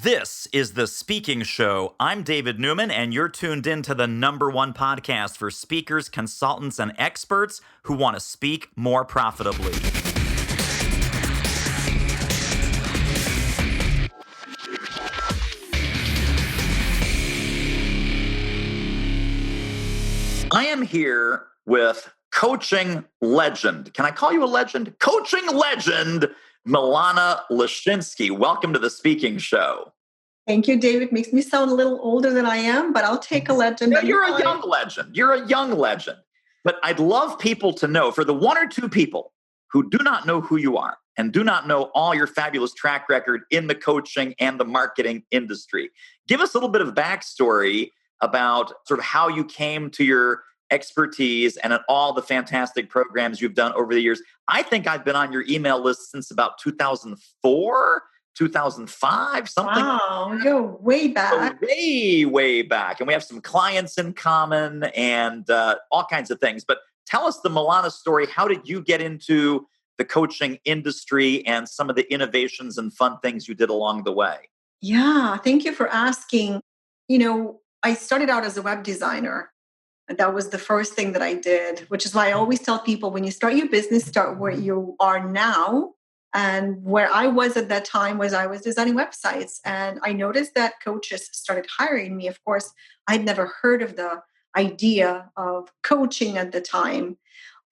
This is The Speaking Show. I'm David Newman, and you're tuned in to the #1 podcast for speakers, consultants, and experts who want to speak more profitably. I am here with coaching legend. Can I call you a legend? Coaching legend, Milana Leshinsky. Welcome to The Speaking Show. Thank you, David. Makes me sound a little older than I am, but I'll take a legend. No, you're a young legend. You're a young legend. But I'd love people to know, for the one or two people who do not know who you are and do not know all your fabulous track record in the coaching and the marketing industry, give us a little bit of backstory about sort of how you came to your expertise and all the fantastic programs you've done over the years. I think I've been on your email list since about 2004, 2005, something. Wow, you go way back. Way back. And we have some clients in common and all kinds of things. But tell us the Milana story. How did you get into the coaching industry and some of the innovations and fun things you did along the way? Yeah, thank you for asking. I started out as a web designer. And that was the first thing that I did, which is why I always tell people when you start your business, start where you are now. And where I was at that time was I was designing websites. And I noticed that coaches started hiring me. Of course, I'd never heard of the idea of coaching at the time.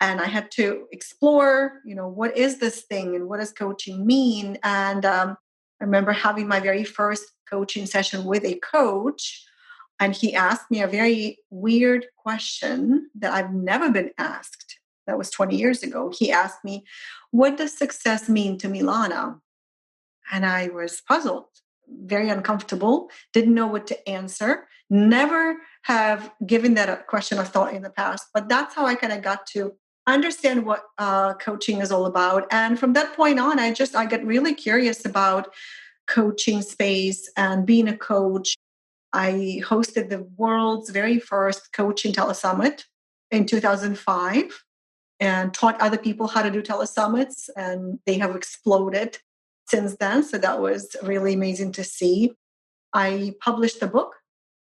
And I had to explore, what is this thing and what does coaching mean? And I remember having my very first coaching session with a coach. And he asked me a very weird question that I've never been asked. That was 20 years ago. He asked me, what does success mean to Milana? And I was puzzled, very uncomfortable, didn't know what to answer, never have given that a question a thought in the past. But that's how I kind of got to understand what coaching is all about. And from that point on, I got really curious about coaching space and being a coach. I hosted the world's very first coaching telesummit in 2005 and taught other people how to do telesummits, and they have exploded since then. So that was really amazing to see. I published a book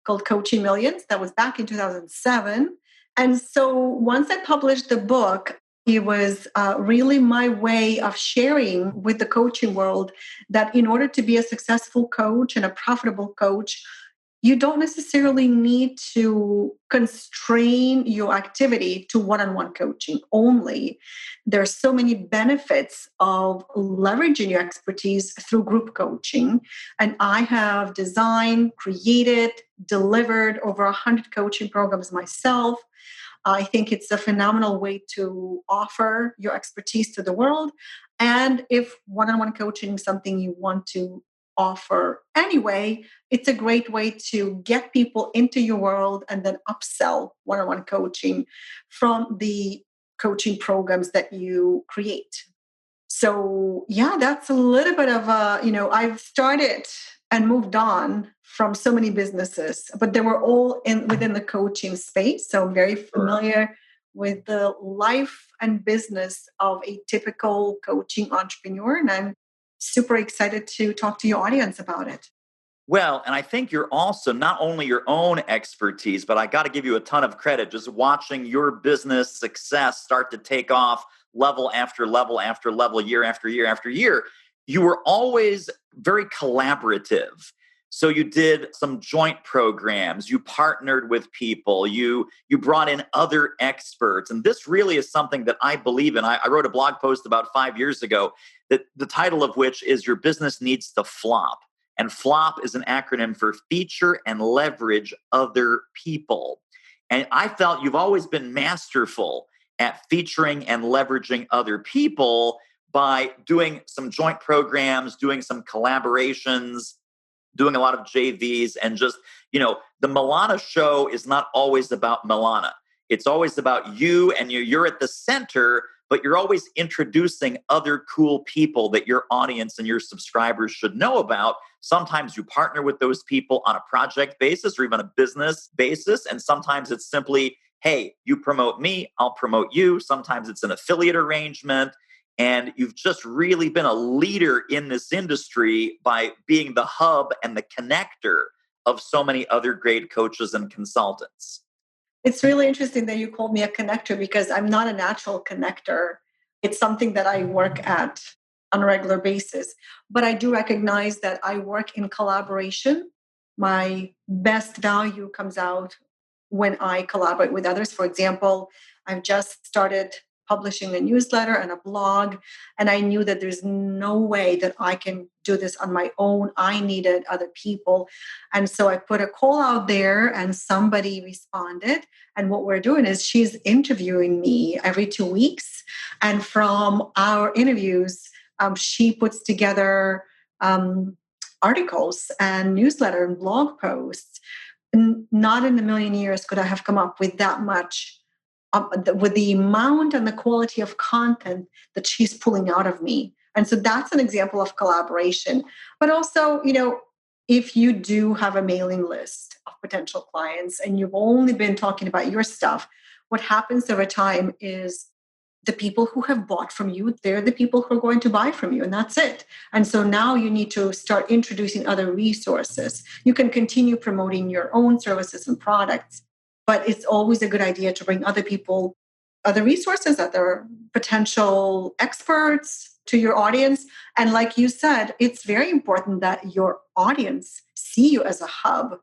called Coaching Millions. That was back in 2007. And so once I published the book, it was really my way of sharing with the coaching world that in order to be a successful coach and a profitable coach, you don't necessarily need to constrain your activity to one-on-one coaching only. There are so many benefits of leveraging your expertise through group coaching. And I have designed, created, delivered over 100 coaching programs myself. I think it's a phenomenal way to offer your expertise to the world. And if one-on-one coaching is something you want to offer anyway, it's a great way to get people into your world and then upsell one-on-one coaching from the coaching programs that you create. So yeah, that's a little bit of I've started and moved on from so many businesses, but they were all within the coaching space. So I'm very familiar with the life and business of a typical coaching entrepreneur. And I'm super excited to talk to your audience about it. Well, and I think you're also not only your own expertise, but I got to give you a ton of credit just watching your business success start to take off level after level after level, year after year after year. You were always very collaborative. So you did some joint programs, you partnered with people, you brought in other experts. And this really is something that I believe in. I wrote a blog post about 5 years ago that the title of which is Your Business Needs to Flop. And FLOP is an acronym for feature and leverage other people. And I felt you've always been masterful at featuring and leveraging other people by doing some joint programs, doing some collaborations, doing a lot of JVs, and just, the Milana show is not always about Milana. It's always about you, and you're at the center, but you're always introducing other cool people that your audience and your subscribers should know about. Sometimes you partner with those people on a project basis or even a business basis. And sometimes it's simply, hey, you promote me, I'll promote you. Sometimes it's an affiliate arrangement. And you've just really been a leader in this industry by being the hub and the connector of so many other great coaches and consultants. It's really interesting that you called me a connector because I'm not a natural connector. It's something that I work at on a regular basis. But I do recognize that I work in collaboration. My best value comes out when I collaborate with others. For example, I've just started publishing a newsletter and a blog, and I knew that there's no way that I can do this on my own. I needed other people. And so I put a call out there, and somebody responded. And what we're doing is she's interviewing me every 2 weeks. And from our interviews, she puts together articles and newsletter and blog posts. Not in a million years could I have come up with that much, with the amount and the quality of content that she's pulling out of me. And so that's an example of collaboration. But also, if you do have a mailing list of potential clients and you've only been talking about your stuff, what happens over time is the people who have bought from you, they're the people who are going to buy from you, and that's it. And so now you need to start introducing other resources. You can continue promoting your own services and products, but it's always a good idea to bring other people, other resources, other potential experts to your audience. And like you said, it's very important that your audience see you as a hub,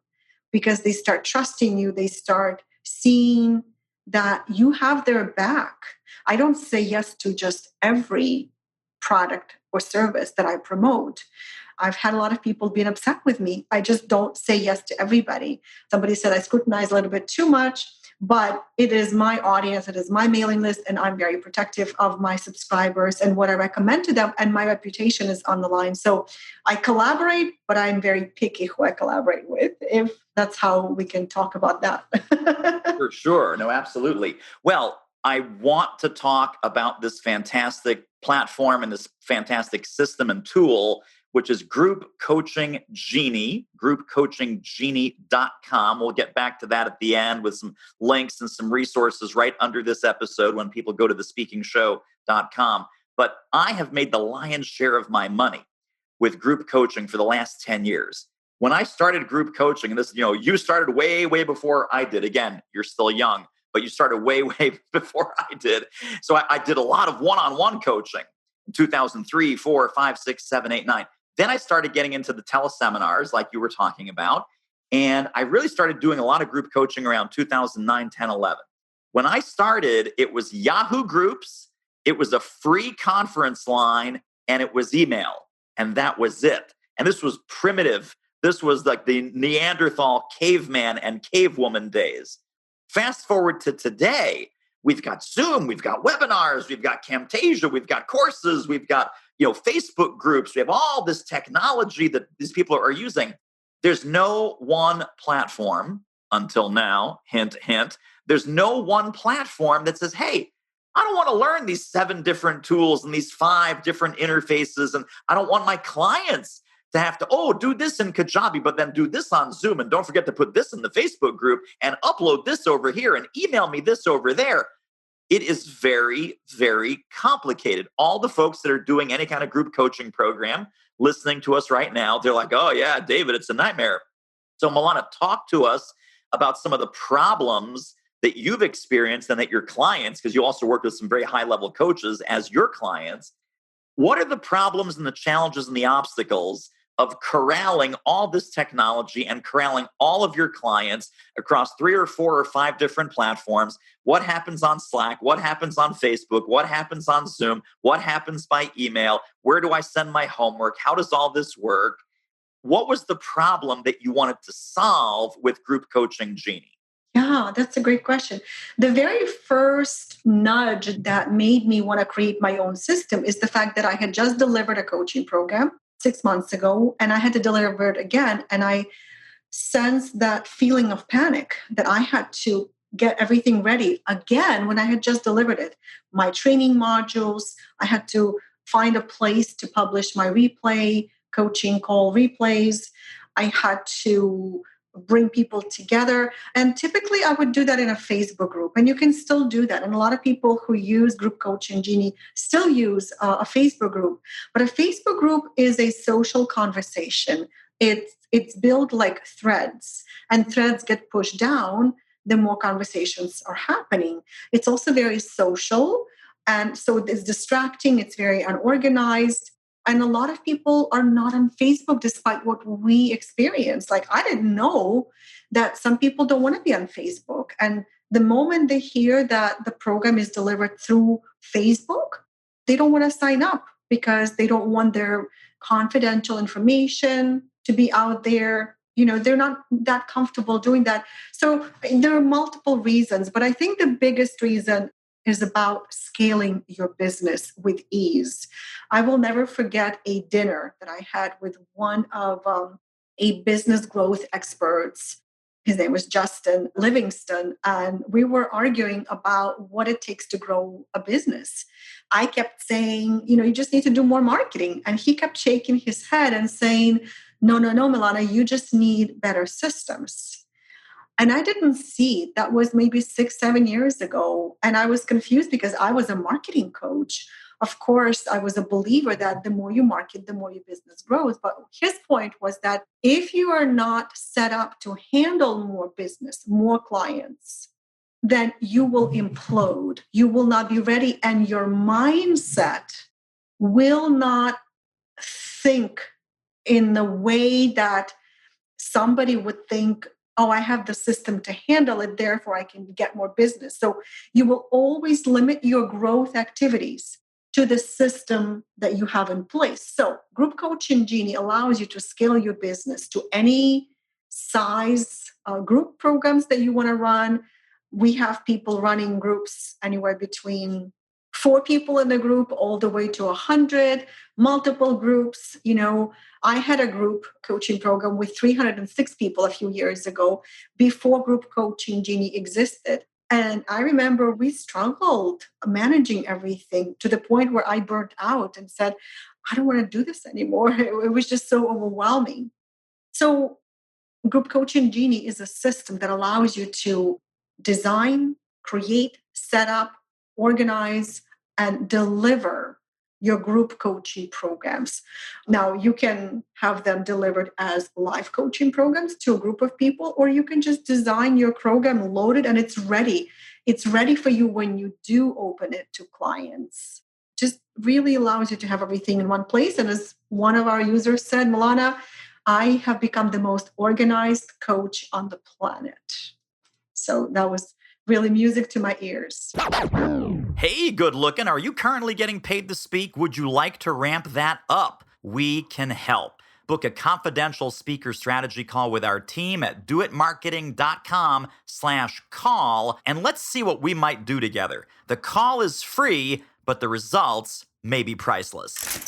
because they start trusting you. They start seeing that you have their back. I don't say yes to just every product or service that I promote. I've had a lot of people being upset with me. I just don't say yes to everybody. Somebody said I scrutinize a little bit too much, but it is my audience, it is my mailing list, and I'm very protective of my subscribers and what I recommend to them, and my reputation is on the line. So I collaborate, but I'm very picky who I collaborate with, if that's how we can talk about that. For sure. No, absolutely. Well, I want to talk about this fantastic platform and this fantastic system and tool, which is Group Coaching Genie, groupcoachinggenie.com. We'll get back to that at the end with some links and some resources right under this episode when people go to thespeakingshow.com. But I have made the lion's share of my money with group coaching for the last 10 years. When I started group coaching, and this, you started way, way before I did. Again, you're still young, but you started way, way before I did. So I did a lot of one-on-one coaching in 2003, 4, 5, 6, 7, 8, 9. Then I started getting into the teleseminars like you were talking about. And I really started doing a lot of group coaching around 2009, 10, 11. When I started, it was Yahoo Groups, it was a free conference line, and it was email. And that was it. And this was primitive. This was like the Neanderthal caveman and cavewoman days. Fast forward to today, we've got Zoom, we've got webinars, we've got Camtasia, we've got courses, we've got Facebook groups. We have all this technology that these people are using. There's no one platform until now, hint, hint. There's no one platform that says, hey, I don't want to learn these 7 different tools and these 5 different interfaces. And I don't want my clients to have to, do this in Kajabi, but then do this on Zoom. And don't forget to put this in the Facebook group and upload this over here and email me this over there. It is very, very complicated. All the folks that are doing any kind of group coaching program listening to us right now, they're like, oh yeah, David, it's a nightmare. So Milana, talk to us about some of the problems that you've experienced and that your clients, because you also work with some very high level coaches as your clients. What are the problems and the challenges and the obstacles of corralling all this technology and corralling all of your clients across 3 or 4 or 5 different platforms? What happens on Slack? What happens on Facebook? What happens on Zoom? What happens by email? Where do I send my homework? How does all this work? What was the problem that you wanted to solve with Group Coaching Genie? Yeah, that's a great question. The very first nudge that made me want to create my own system is the fact that I had just delivered a coaching program 6 months ago, and I had to deliver it again. And I sensed that feeling of panic that I had to get everything ready again when I had just delivered it. My training modules, I had to find a place to publish my replay, coaching call replays. I had to bring people together. And typically I would do that in a Facebook group, and you can still do that. And a lot of people who use Group Coaching Genie still use a Facebook group. But a Facebook group is a social conversation. It's built like threads, and threads get pushed down the more conversations are happening. It's also very social. And so it's distracting, it's very unorganized. And a lot of people are not on Facebook despite what we experience. Like, I didn't know that some people don't want to be on Facebook. And the moment they hear that the program is delivered through Facebook, they don't want to sign up because they don't want their confidential information to be out there. They're not that comfortable doing that. So there are multiple reasons, but I think the biggest reason is about scaling your business with ease. I will never forget a dinner that I had with one of a business growth experts. His name was Justin Livingston, and we were arguing about what it takes to grow a business. I kept saying, you just need to do more marketing. And he kept shaking his head and saying, no, Milana, you just need better systems. And I didn't see that was maybe 6-7 years ago. And I was confused because I was a marketing coach. Of course, I was a believer that the more you market, the more your business grows. But his point was that if you are not set up to handle more business, more clients, then you will implode. You will not be ready, and your mindset will not think in the way that somebody would think, oh, I have the system to handle it, therefore I can get more business. So you will always limit your growth activities to the system that you have in place. So Group Coaching Genie allows you to scale your business to any size group programs that you want to run. We have people running groups anywhere between 4 people in the group all the way to 100, multiple groups. I had a group coaching program with 306 people a few years ago before Group Coaching Genie existed. And I remember we struggled managing everything to the point where I burnt out and said, I don't want to do this anymore. It was just so overwhelming. So Group Coaching Genie is a system that allows you to design, create, set up, organize, and deliver your group coaching programs. Now, you can have them delivered as live coaching programs to a group of people, or you can just design your program, load it, and it's ready. It's ready for you when you do open it to clients. Just really allows you to have everything in one place. And as one of our users said, Milana, I have become the most organized coach on the planet. So that was really music to my ears. Hey, good looking. Are you currently getting paid to speak? Would you like to ramp that up? We can help. Book a confidential speaker strategy call with our team at doitmarketing.com/call, and let's see what we might do together. The call is free, but the results may be priceless.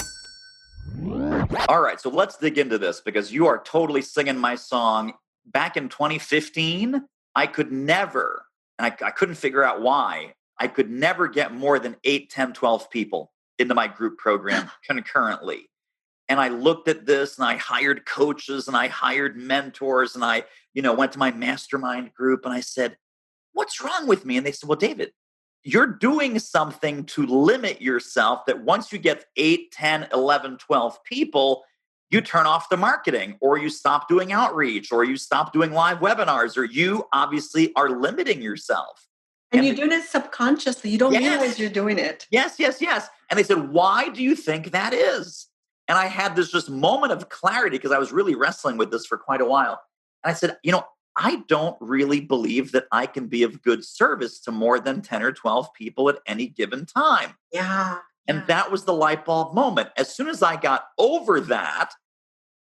All right, so let's dig into this because you are totally singing my song. Back in 2015, I could never, and I couldn't figure out why, I could never get more than 8, 10, 12 people into my group program concurrently. And I looked at this and I hired coaches and I hired mentors and I, went to my mastermind group and I said, what's wrong with me? And they said, well, David, you're doing something to limit yourself that once you get 8, 10, 11, 12 people, you turn off the marketing or you stop doing outreach or you stop doing live webinars or you obviously are limiting yourself. And you're doing it subconsciously. You don't realize you're doing it. Yes. And they said, why do you think that is? And I had this just moment of clarity because I was really wrestling with this for quite a while. And I said, I don't really believe that I can be of good service to more than 10 or 12 people at any given time. Yeah. And that was the light bulb moment. As soon as I got over that,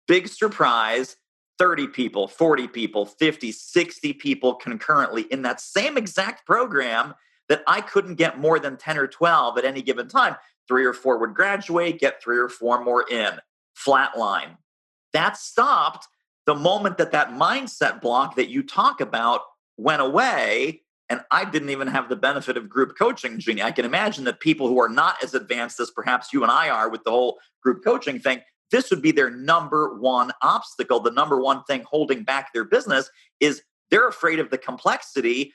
big surprise, 30 people, 40 people, 50, 60 people concurrently in that same exact program that I couldn't get more than 10 or 12 at any given time. 3 or 4 would graduate, get 3 or 4 more in, flatline. That stopped the moment that mindset block that you talk about went away. And I didn't even have the benefit of Group Coaching Genie. I can imagine that people who are not as advanced as perhaps you and I are with the whole group coaching thing, this would be their number one obstacle. The number one thing holding back their business is they're afraid of the complexity.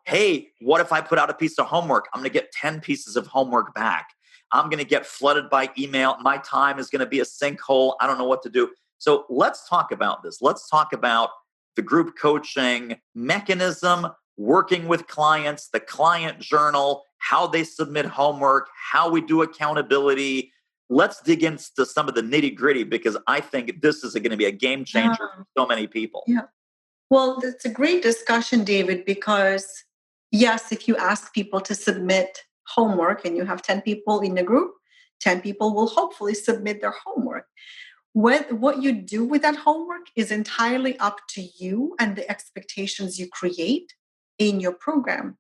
Hey, what if I put out a piece of homework? I'm going to get 10 pieces of homework back. I'm going to get flooded by email. My time is going to be a sinkhole. I don't know what to do. So let's talk about this. Let's talk about the group coaching mechanism, working with clients, the client journal, how they submit homework, how we do accountability. Let's dig into some of the nitty gritty, because I think this is going to be a game changer for so many people. Yeah. Well, it's a great discussion, David, because yes, if you ask people to submit homework and you have 10 people in the group, 10 people will hopefully submit their homework. What you do with that homework is entirely up to you and the expectations you create in your program.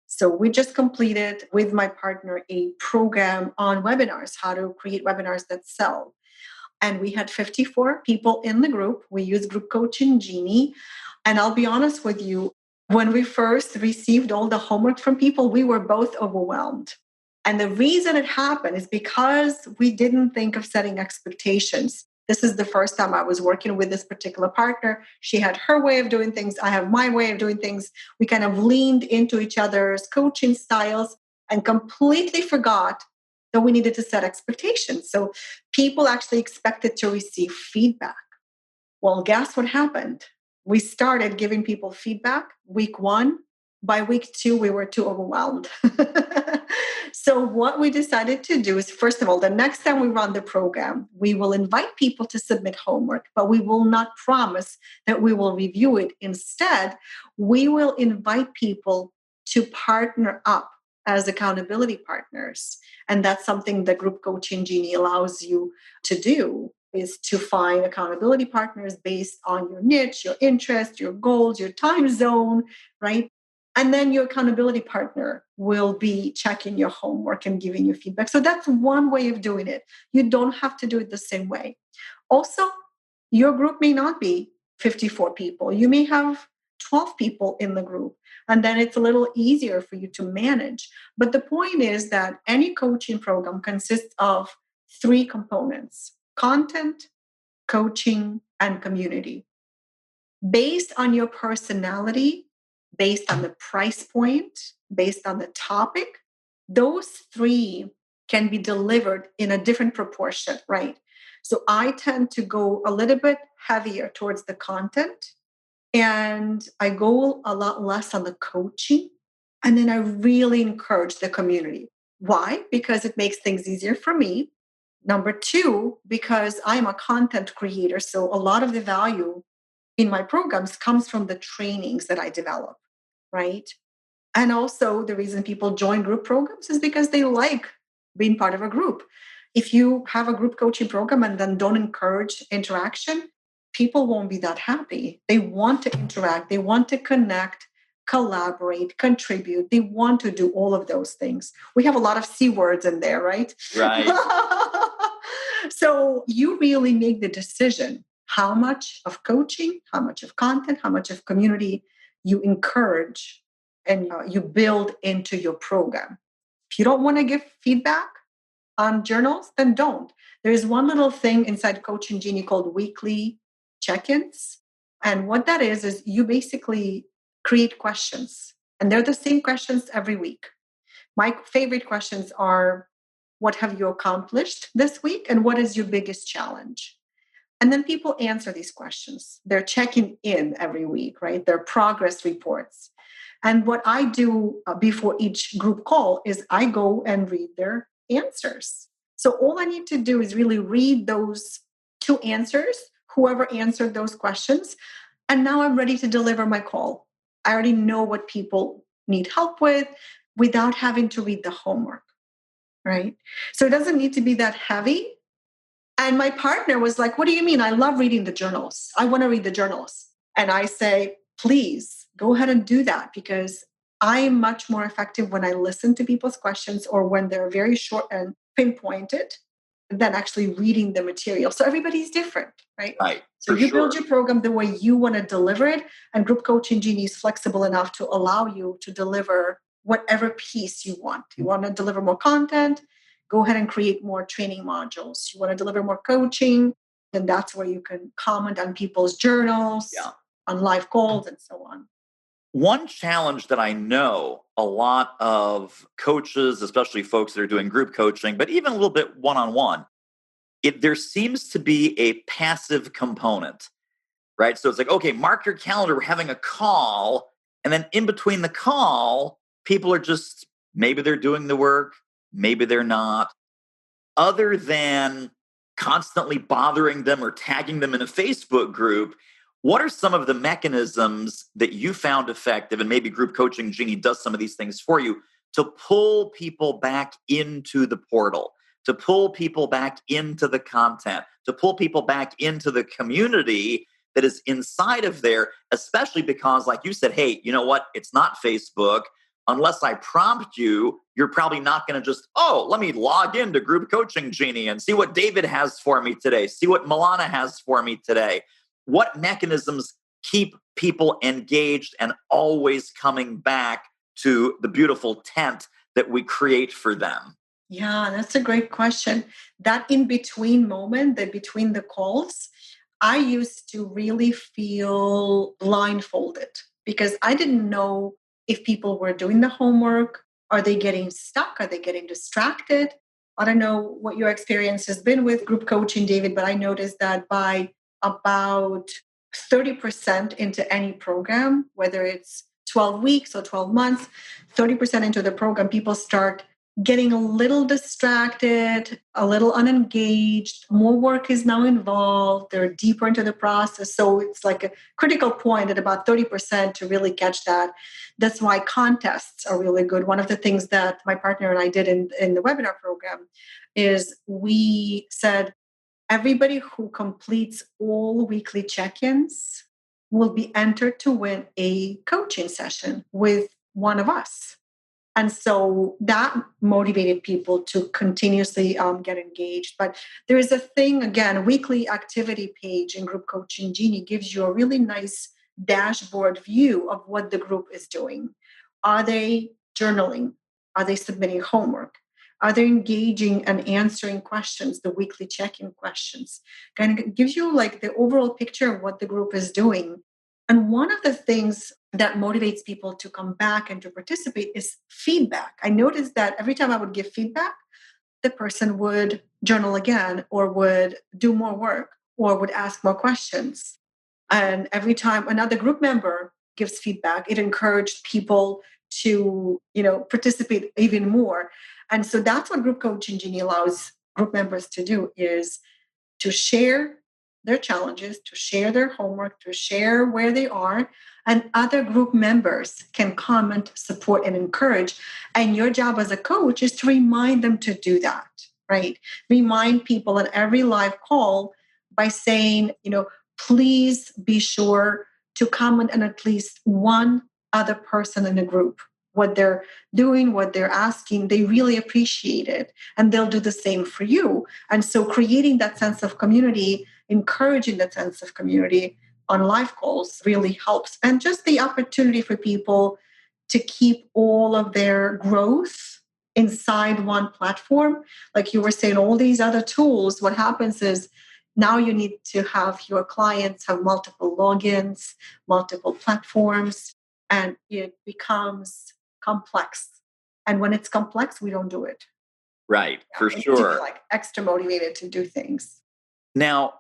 So we just completed with my partner a program on webinars, how to create webinars that sell. And we had 54 people in the group. We use Group Coaching Genie. And I'll be honest with you, when we first received all the homework from people, we were both overwhelmed. And the reason it happened is because we didn't think of setting expectations. This is the first time I was working with this particular partner. She had her way of doing things. I have my way of doing things. We kind of leaned into each other's coaching styles and completely forgot that we needed to set expectations. So people actually expected to receive feedback. Well, guess what happened? We started giving people feedback week 1. By week 2, we were too overwhelmed. So what we decided to do is, first of all, the next time we run the program, we will invite people to submit homework, but we will not promise that we will review it. Instead, we will invite people to partner up as accountability partners. And that's something that Group Coaching Genie allows you to do, is to find accountability partners based on your niche, your interest, your goals, your time zone, right? And then your accountability partner will be checking your homework and giving you feedback. So that's one way of doing it. You don't have to do it the same way. Also, your group may not be 54 people. You may have 12 people in the group, and then it's a little easier for you to manage. But the point is that any coaching program consists of 3 components: content, coaching, and community. Based on your personality, based on the price point, based on the topic, those 3 can be delivered in a different proportion, right? So I tend to go a little bit heavier towards the content, and I go a lot less on the coaching. And then I really encourage the community. Why? Because it makes things easier for me. Number 2, because I'm a content creator. So a lot of the value in my programs comes from the trainings that I develop, right? And also the reason people join group programs is because they like being part of a group. If you have a group coaching program and then don't encourage interaction, people won't be that happy. They want to interact, they want to connect, collaborate, contribute. They want to do all of those things. We have a lot of C words in there, right? Right. So you really make the decision how much of coaching, how much of content, how much of community you encourage and you build into your program. If you don't want to give feedback on journals, then don't. There's one little thing inside Coaching Genie called weekly check-ins. And what that is you basically create questions. And they're the same questions every week. My favorite questions are, what have you accomplished this week? And what is your biggest challenge? And then people answer these questions. They're checking in every week, right? They're progress reports. And what I do before each group call is I go and read their answers. So all I need to do is really read those 2 answers, whoever answered those questions. And now I'm ready to deliver my call. I already know what people need help with without having to read the homework, right? So it doesn't need to be that heavy. And my partner was like, what do you mean? I love reading the journals. I want to read the journals. And I say, please go ahead and do that, because I'm much more effective when I listen to people's questions or when they're very short and pinpointed than actually reading the material. So everybody's different, right? Right. So you build your program the way you want to deliver it. And Group Coaching Genie is flexible enough to allow you to deliver whatever piece you want. You want to deliver more content, go ahead and create more training modules. You want to deliver more coaching, then that's where you can comment on people's journals, Yeah. on live calls, and so on. One challenge that I know a lot of coaches, especially folks that are doing group coaching, but even a little bit one-on-one, there seems to be a passive component, right? So it's like, okay, mark your calendar, we're having a call. And then in between the call, people are just, maybe they're doing the work, maybe they're not. Other than constantly bothering them or tagging them in a Facebook group, what are some of the mechanisms that you found effective, and maybe Group Coaching Genie does some of these things for you, to pull people back into the portal, to pull people back into the content, to pull people back into the community that is inside of there, especially because, like you said, hey, you know what? It's not Facebook. Unless I prompt you, you're probably not going to just, oh, let me log into Group Coaching Genie and see what David has for me today, see what Milana has for me today. What mechanisms keep people engaged and always coming back to the beautiful tent that we create for them? Yeah, that's a great question. That in between moment, that between the calls, I used to really feel blindfolded because I didn't know if people were doing the homework. Are they getting stuck? Are they getting distracted? I don't know what your experience has been with group coaching, David, but I noticed that by about 30% into any program, whether it's 12 weeks or 12 months, 30% into the program, people start getting a little distracted, a little unengaged. More work is now involved. They're deeper into the process. So it's like a critical point at about 30% to really catch that. That's why contests are really good. One of the things that my partner and I did in the webinar program is we said, everybody who completes all weekly check-ins will be entered to win a coaching session with one of us. And so that motivated people to continuously get engaged. But there is a thing, again, a weekly activity page in Group Coaching Genie gives you a really nice dashboard view of what the group is doing. Are they journaling? Are they submitting homework? Are they engaging and answering questions, the weekly check-in questions? Kind of gives you like the overall picture of what the group is doing. And one of the things that motivates people to come back and to participate is feedback. I noticed that every time I would give feedback, the person would journal again or would do more work or would ask more questions. And every time another group member gives feedback, it encouraged people to, participate even more. And so that's what Group Coaching Genie allows group members to do, is to share their challenges, to share their homework, to share where they are, and other group members can comment, support, and encourage. And your job as a coach is to remind them to do that, right? Remind people at every live call by saying, please be sure to comment on at least one other person in the group. What they're doing, what they're asking, they really appreciate it. And they'll do the same for you. And so creating that sense of community, encouraging that sense of community on live calls really helps. And just the opportunity for people to keep all of their growth inside one platform. Like you were saying, all these other tools, what happens is now you need to have your clients have multiple logins, multiple platforms, and it becomes complex. And when it's complex, we don't do it. Right, for We need to be sure. like extra motivated to do things. Now,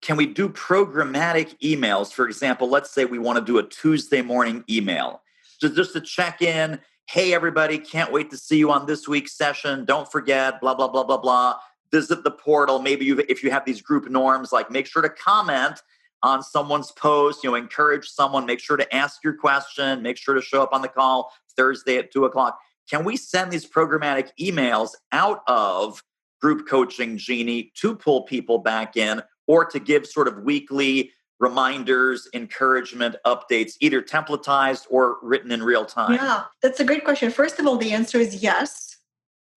can we do programmatic emails? For example, let's say we want to do a Tuesday morning email, just to check in. Hey, everybody, can't wait to see you on this week's session. Don't forget, blah, blah, blah, blah, blah. Visit the portal. Maybe if you have these group norms, like make sure to comment on someone's post, encourage someone, make sure to ask your question, make sure to show up on the call Thursday at 2:00. Can we send these programmatic emails out of Group Coaching Genie to pull people back in, or to give sort of weekly reminders, encouragement, updates, either templatized or written in real time? Yeah, that's a great question. First of all, the answer is yes.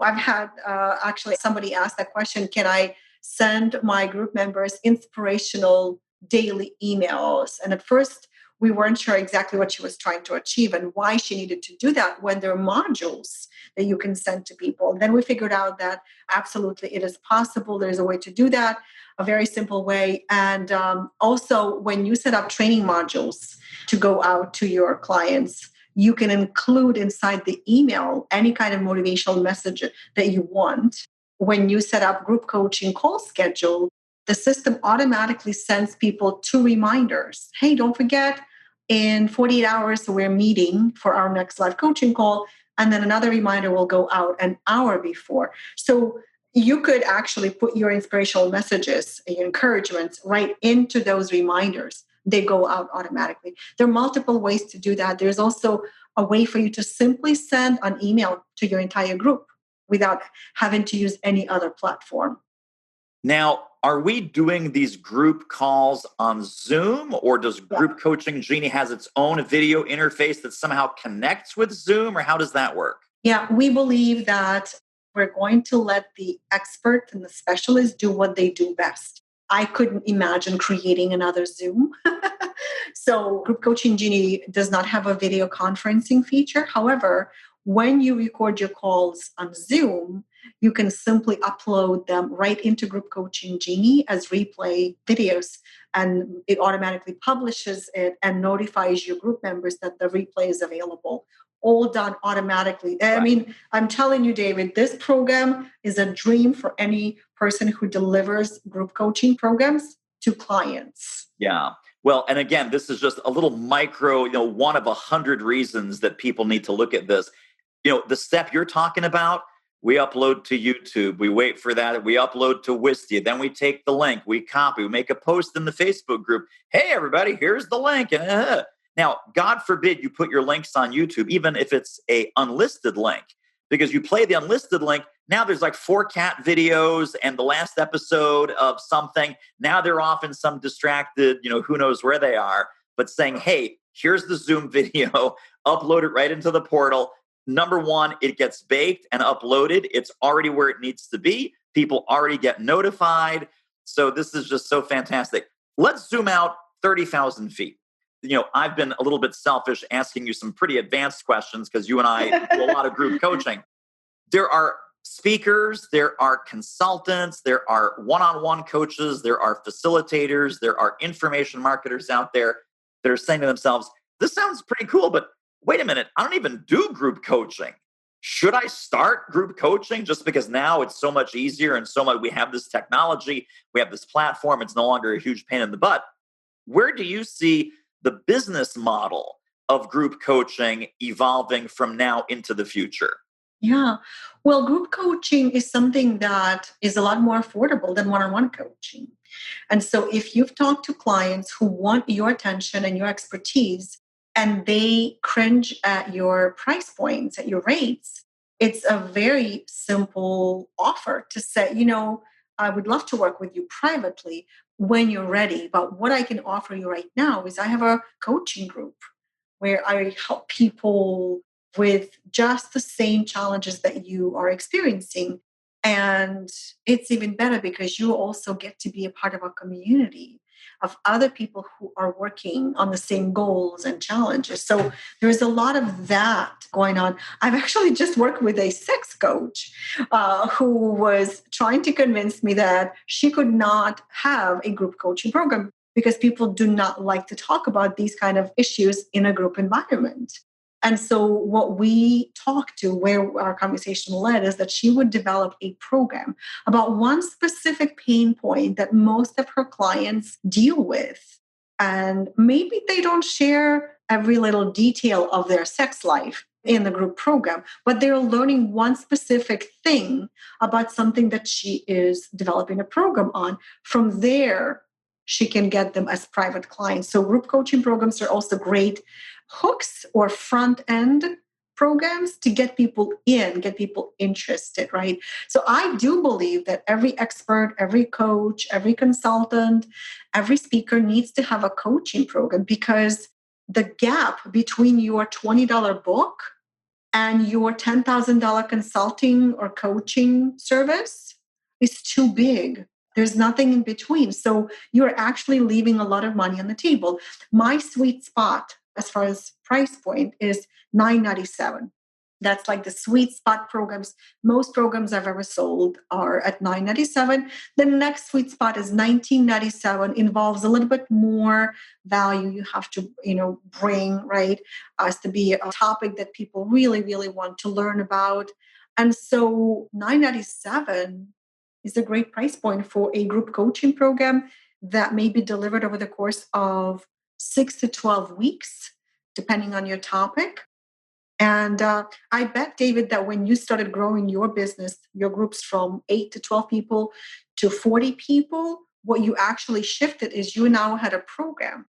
I've had actually somebody ask that question. Can I send my group members inspirational daily emails? And at first, we weren't sure exactly what she was trying to achieve and why she needed to do that when there are modules that you can send to people. Then we figured out that absolutely it is possible. There's a way to do that, a very simple way. And also, when you set up training modules to go out to your clients, you can include inside the email any kind of motivational message that you want. When you set up group coaching call schedule, the system automatically sends people 2 reminders. Hey, don't forget, in 48 hours, we're meeting for our next live coaching call. And then another reminder will go out an hour before. So you could actually put your inspirational messages, your encouragements right into those reminders. They go out automatically. There are multiple ways to do that. There's also a way for you to simply send an email to your entire group without having to use any other platform. Now, are we doing these group calls on Zoom, or does Group Coaching Genie has its own video interface that somehow connects with Zoom, or how does that work? Yeah, we believe that we're going to let the expert and the specialist do what they do best. I couldn't imagine creating another Zoom. So Group Coaching Genie does not have a video conferencing feature. However, when you record your calls on Zoom, you can simply upload them right into Group Coaching Genie as replay videos, and it automatically publishes it and notifies your group members that the replay is available. All done automatically. I mean, I'm telling you, David, this program is a dream for any person who delivers group coaching programs to clients. Yeah. Well, and again, this is just a little micro, one of 100 reasons that people need to look at this. The step you're talking about, we upload to YouTube. We wait for that. We upload to Wistia. Then we take the link. We copy. We make a post in the Facebook group. Hey, everybody, here's the link. Now, God forbid you put your links on YouTube, even if it's a unlisted link, because you play the unlisted link. Now there's like 4 cat videos and the last episode of something. Now they're off in some distracted, who knows where they are, but saying, hey, here's the Zoom video, upload it right into the portal. Number one, it gets baked and uploaded. It's already where it needs to be. People already get notified. So this is just so fantastic. Let's zoom out 30,000 feet. I've been a little bit selfish asking you some pretty advanced questions because you and I do a lot of group coaching. There are speakers, there are consultants, there are one-on-one coaches, there are facilitators, there are information marketers out there that are saying to themselves, this sounds pretty cool, but wait a minute, I don't even do group coaching. Should I start group coaching just because now it's so much easier and so much, we have this technology, we have this platform, it's no longer a huge pain in the butt. Where do you see the business model of group coaching evolving from now into the future? Yeah. Well, group coaching is something that is a lot more affordable than one-on-one coaching. And so if you've talked to clients who want your attention and your expertise, and they cringe at your price points, at your rates, it's a very simple offer to say, I would love to work with you privately when you're ready. But what I can offer you right now is I have a coaching group where I help people with just the same challenges that you are experiencing. And it's even better because you also get to be a part of a community of other people who are working on the same goals and challenges. So there's a lot of that going on. I've actually just worked with a sex coach who was trying to convince me that she could not have a group coaching program because people do not like to talk about these kind of issues in a group environment. And so what we talked to, where our conversation led, is that she would develop a program about one specific pain point that most of her clients deal with. And maybe they don't share every little detail of their sex life in the group program, but they're learning one specific thing about something that she is developing a program on. From there, she can get them as private clients. So group coaching programs are also great hooks or front end programs to get people in, get people interested, right? So I do believe that every expert, every coach, every consultant, every speaker needs to have a coaching program, because the gap between your $20 book and your $10,000 consulting or coaching service is too big. There's nothing in between. So you're actually leaving a lot of money on the table. My sweet spot as far as price point is $9.97. That's like the sweet spot programs. Most programs I've ever sold are at $9.97. The next sweet spot is $19.97. Involves a little bit more value you have to, bring, right? As to be a topic that people really, really want to learn about. And so $9.97 is a great price point for a group coaching program that may be delivered over the course of 6 to 12 weeks, depending on your topic. And I bet, David, that when you started growing your business, your groups from 8 to 12 people to 40 people, what you actually shifted is you now had a program.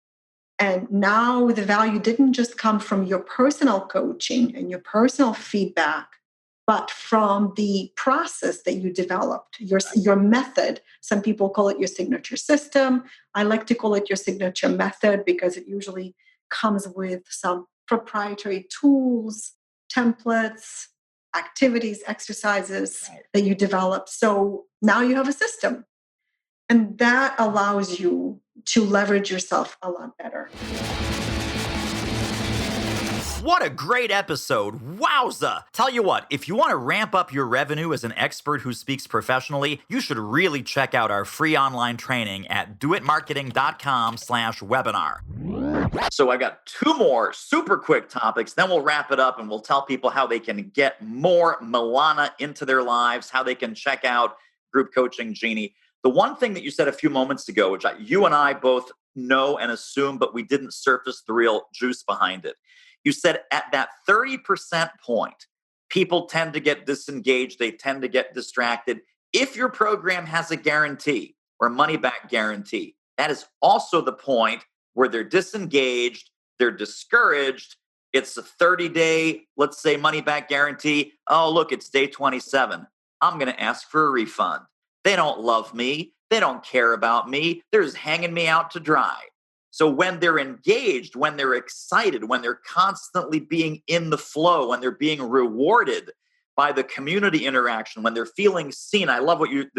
And now the value didn't just come from your personal coaching and your personal feedback, but from the process that you developed, your method. Some people call it your signature system. I like to call it your signature method because it usually comes with some proprietary tools, templates, activities, exercises that you develop. So now you have a system. And that allows you to leverage yourself a lot better. What a great episode. Wowza. Tell you what, if you want to ramp up your revenue as an expert who speaks professionally, you should really check out our free online training at doitmarketing.com/webinar. So I got two more super quick topics. Then we'll wrap it up and we'll tell people how they can get more Milana into their lives, how they can check out Group Coaching Genie. The one thing that you said a few moments ago, which you and I both know and assume, but we didn't surface the real juice behind it. You said at that 30% point, people tend to get disengaged. They tend to get distracted. If your program has a guarantee or money back guarantee, that is also the point where they're disengaged, they're discouraged. It's a 30-day, let's say, money back guarantee. Oh, look, it's day 27. I'm going to ask for a refund. They don't love me. They don't care about me. They're just hanging me out to dry. So when they're engaged, when they're excited, when they're constantly being in the flow, when they're being rewarded by the community interaction, when they're feeling seen, I love what you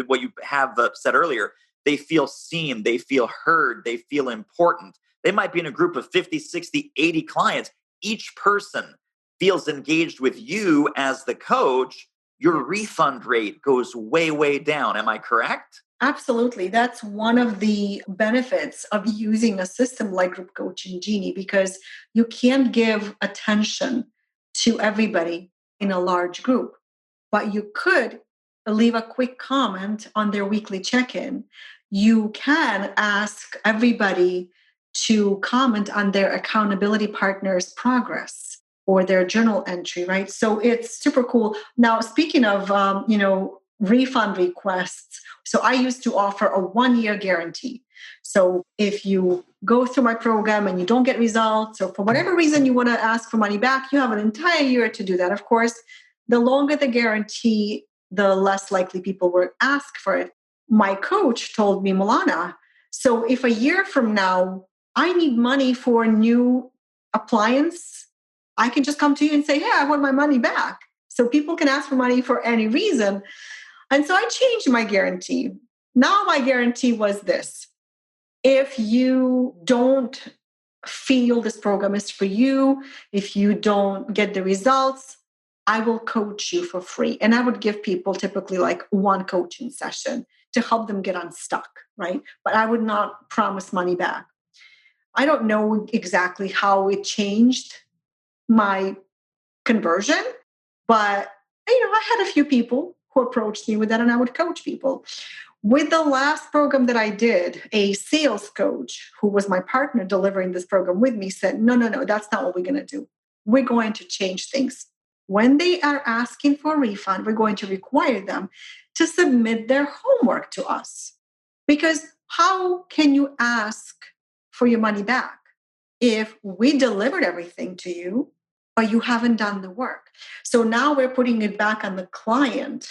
have said earlier. They feel seen, they feel heard, they feel important. They might be in a group of 50, 60, 80 clients. Each person feels engaged with you as the coach. Your refund rate goes way, way down. Am I correct? Absolutely. That's one of the benefits of using a system like Group Coaching Genie, because you can't give attention to everybody in a large group, but you could leave a quick comment on their weekly check-in. You can ask everybody to comment on their accountability partner's progress or their journal entry, right? So it's super cool. Now, speaking of, refund requests. So I used to offer a 1-year guarantee. So if you go through my program and you don't get results, or for whatever reason you want to ask for money back, you have an entire year to do that. Of course, the longer the guarantee, the less likely people will ask for it. My coach told me, Milana, so if a year from now I need money for a new appliance, I can just come to you and say, hey, I want my money back. So people can ask for money for any reason. And so I changed my guarantee. Now my guarantee was this. If you don't feel this program is for you, if you don't get the results, I will coach you for free. And I would give people typically like one coaching session to help them get unstuck, right? But I would not promise money back. I don't know exactly how it changed my conversion, but I had a few people who approached me with that, and I would coach people. With the last program that I did, a sales coach who was my partner delivering this program with me said, no, that's not what we're going to do. We're going to change things. When they are asking for a refund, we're going to require them to submit their homework to us. Because how can you ask for your money back if we delivered everything to you, but you haven't done the work? So now we're putting it back on the client,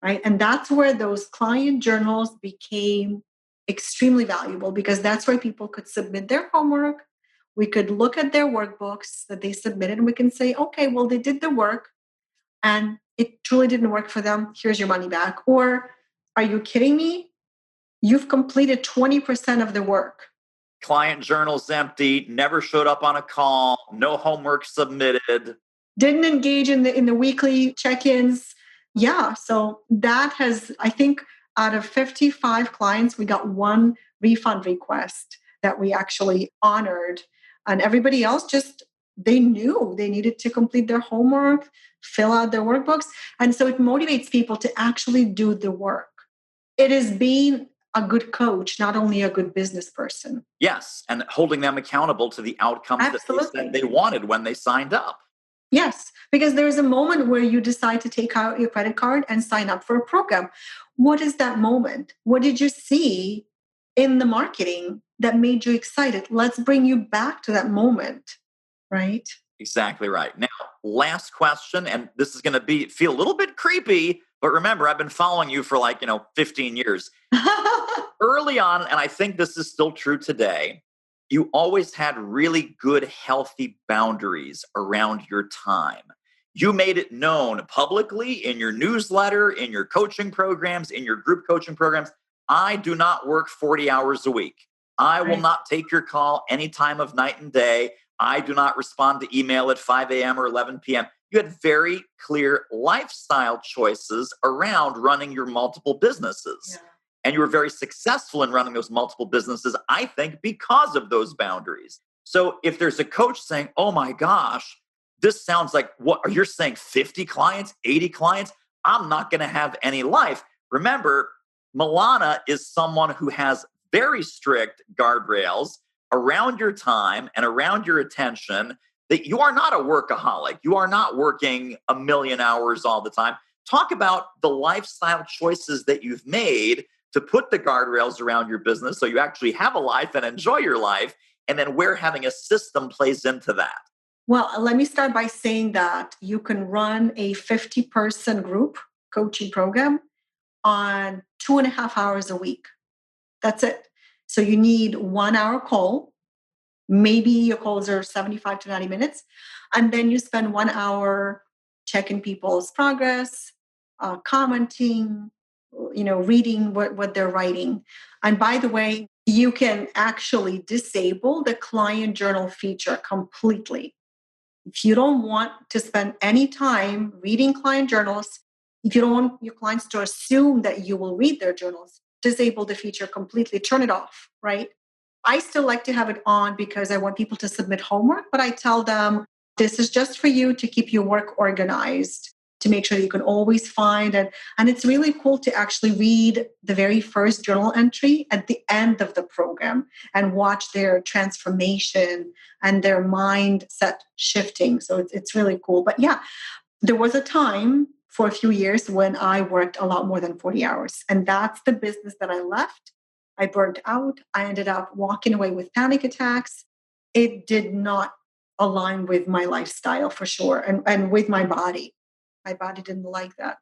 right? And that's where those client journals became extremely valuable, because that's where people could submit their homework. We could look at their workbooks that they submitted, and we can say, okay, well, they did the work and it truly didn't work for them. Here's your money back. Or, are you kidding me? You've completed 20% of the work. Client journal's empty, never showed up on a call, no homework submitted. Didn't engage in the weekly check-ins. Yeah, so that has, I think, out of 55 clients, we got one refund request that we actually honored, and everybody else just, they knew they needed to complete their homework, fill out their workbooks, and so it motivates people to actually do the work. It is being a good coach, not only a good business person. Yes, and holding them accountable to the outcomes that they said Absolutely. they wanted when they signed up. Yes, because there's a moment where you decide to take out your credit card and sign up for a program. What is that moment? What did you see in the marketing that made you excited? Let's bring you back to that moment, right? Exactly right. Now, last question, and this is going to feel a little bit creepy, but remember, I've been following you for 15 years. Early on, and I think this is still true today, you always had really good, healthy boundaries around your time. You made it known publicly in your newsletter, in your coaching programs, in your group coaching programs. I do not work 40 hours a week. I will Right. not take your call any time of night and day. I do not respond to email at 5 a.m. or 11 p.m. You had very clear lifestyle choices around running your multiple businesses. Yeah. And you were very successful in running those multiple businesses, I think, because of those boundaries. So if there's a coach saying, oh my gosh, this sounds like what you're saying, 50 clients, 80 clients, I'm not going to have any life. Remember, Milana is someone who has very strict guardrails around your time and around your attention, that you are not a workaholic. You are not working a million hours all the time. Talk about the lifestyle choices that you've made to put the guardrails around your business so you actually have a life and enjoy your life, and then where having a system plays into that. Well, let me start by saying that you can run a 50-person group coaching program on 2.5 hours a week. That's it. So you need 1 hour call. Maybe your calls are 75 to 90 minutes. And then you spend 1 hour checking people's progress, commenting, reading what they're writing. And by the way, you can actually disable the client journal feature completely. If you don't want to spend any time reading client journals, if you don't want your clients to assume that you will read their journals, disable the feature completely, turn it off, right? I still like to have it on because I want people to submit homework, but I tell them this is just for you to keep your work organized, to make sure you can always find it. And it's really cool to actually read the very first journal entry at the end of the program and watch their transformation and their mindset shifting. So it's really cool. But yeah, there was a time for a few years when I worked a lot more than 40 hours. And that's the business that I left. I burned out. I ended up walking away with panic attacks. It did not align with my lifestyle for sure, and with my body. My body didn't like that.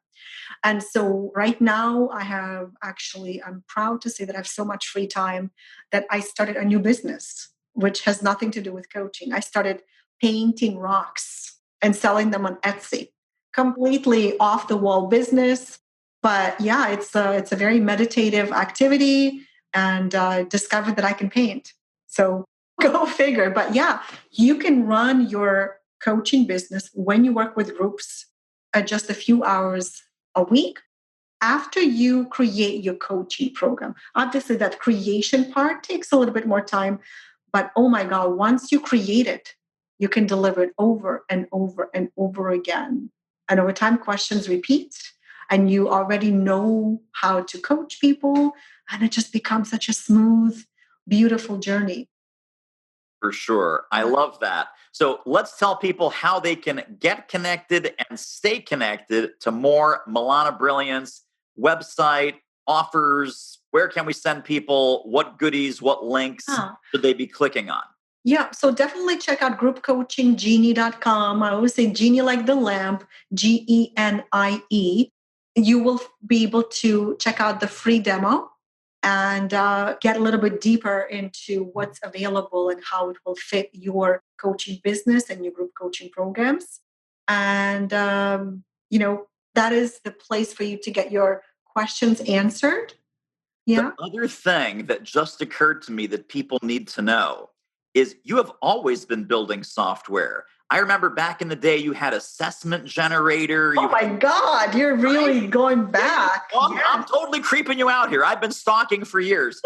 And so right now I'm proud to say that I have so much free time that I started a new business, which has nothing to do with coaching. I started painting rocks and selling them on Etsy. Completely off the wall business. But yeah, it's a very meditative activity, and discovered that I can paint. So go figure. But yeah, you can run your coaching business when you work with groups at just a few hours a week after you create your coaching program. Obviously, that creation part takes a little bit more time, but oh my God, once you create it, you can deliver it over and over and over again. And over time, questions repeat, and you already know how to coach people, and it just becomes such a smooth, beautiful journey. For sure. I love that. So let's tell people how they can get connected and stay connected to more Milana Brilliance website, offers. Where can we send people? What goodies, what links Yeah. should they be clicking on? Yeah, so definitely check out groupcoachinggenie.com. I always say genie like the lamp, Genie. You will be able to check out the free demo and get a little bit deeper into what's available and how it will fit your coaching business and your group coaching programs. And, that is the place for you to get your questions answered Yeah. The other thing that just occurred to me that people need to know is you have always been building software. I remember back in the day, you had assessment generator. Oh my God, you're really going back. I'm totally creeping you out here. I've been stalking for years.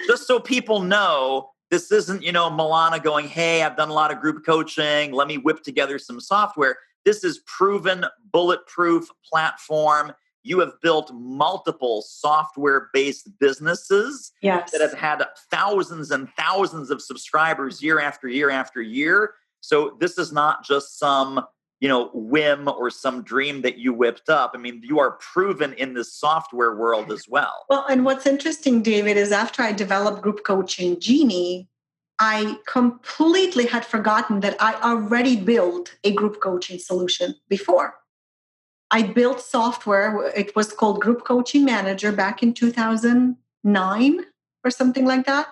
Just so people know, this isn't, Milana going, hey, I've done a lot of group coaching. Let me whip together some software. This is proven, bulletproof platform. You have built multiple software-based businesses that have had thousands and thousands of subscribers year after year after year. So this is not just some, whim or some dream that you whipped up. I mean, you are proven in this software world as well. Well, and what's interesting, David, is after I developed Group Coaching Genie, I completely had forgotten that I already built a group coaching solution before. I built software. It was called Group Coaching Manager back in 2009 or something like that.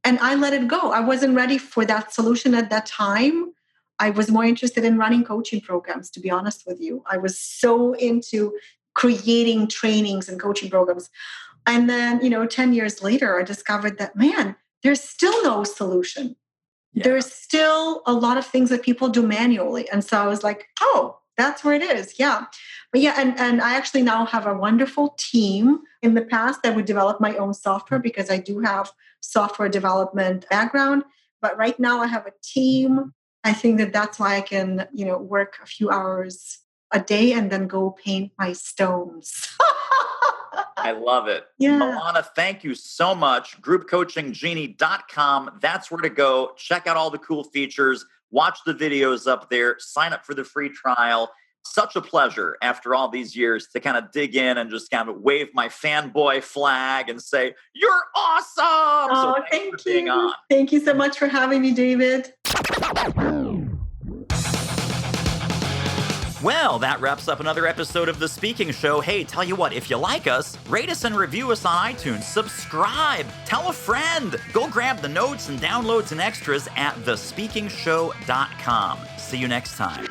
And I let it go. I wasn't ready for that solution at that time. I was more interested in running coaching programs, to be honest with you. I was so into creating trainings and coaching programs. And then, 10 years later, I discovered that, man, there's still no solution. Yeah. There's still a lot of things that people do manually. And so I was like, oh, that's where it is. Yeah. But yeah, and I actually now have a wonderful team. In the past, I would develop my own software because I do have software development background. But right now I have a team. I think that's why I can, work a few hours a day and then go paint my stones. I love it. Yeah. Milana, thank you so much. GroupCoachingGenie.com. That's where to go. Check out all the cool features. Watch the videos up there. Sign up for the free trial. Such a pleasure after all these years to kind of dig in and just kind of wave my fanboy flag and say, you're awesome. Oh, so thank for being on. Thank you so much for having me, David. Well, that wraps up another episode of The Speaking Show. Hey, tell you what, if you like us, rate us and review us on iTunes. Subscribe. Tell a friend. Go grab the notes and downloads and extras at thespeakingshow.com. See you next time.